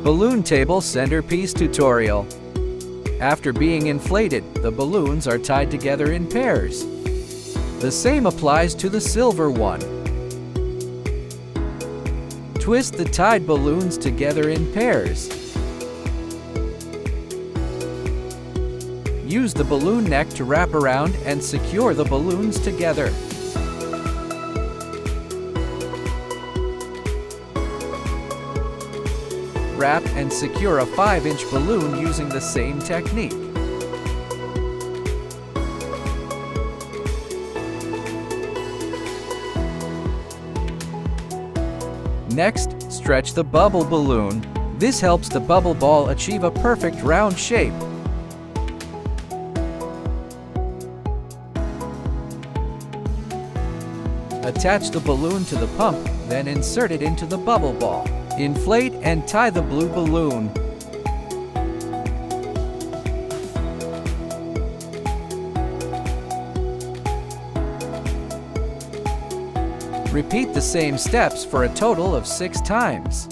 Balloon table centerpiece tutorial. After being inflated, the balloons are tied together in pairs. The same applies to the silver one. Twist the tied balloons together in pairs. Use the balloon neck to wrap around and secure the balloons together. Wrap and secure a 5-inch balloon using the same technique. Next, stretch the bubble balloon. This helps the bubble ball achieve a perfect round shape. Attach the balloon to the pump, then insert it into the bubble ball. Inflate and tie the blue balloon. Repeat the same steps for a total of 6 times.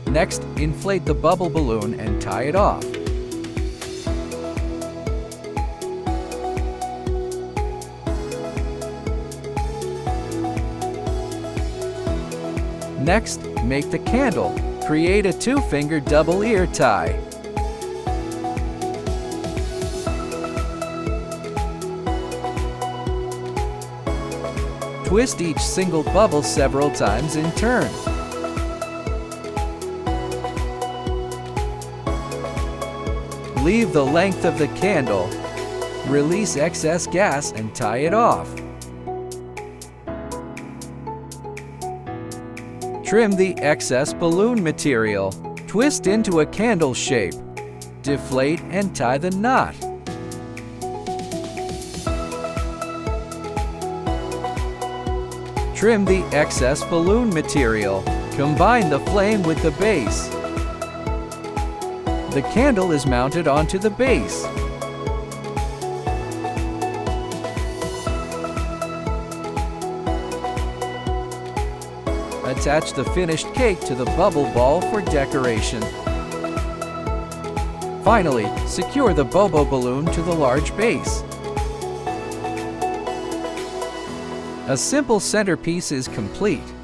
Next, inflate the bubble balloon and tie it off. Next, make the candle. Create a 2-finger double ear tie. Twist each single bubble several times in turn. Leave the length of the candle. Release excess gas and tie it off. Trim the excess balloon material. Twist into a candle shape. Deflate and tie the knot. Trim the excess balloon material. Combine the flame with the base. The candle is mounted onto the base. Attach the finished cake to the bubble ball for decoration. Finally, secure the bobo balloon to the large base. A simple centerpiece is complete.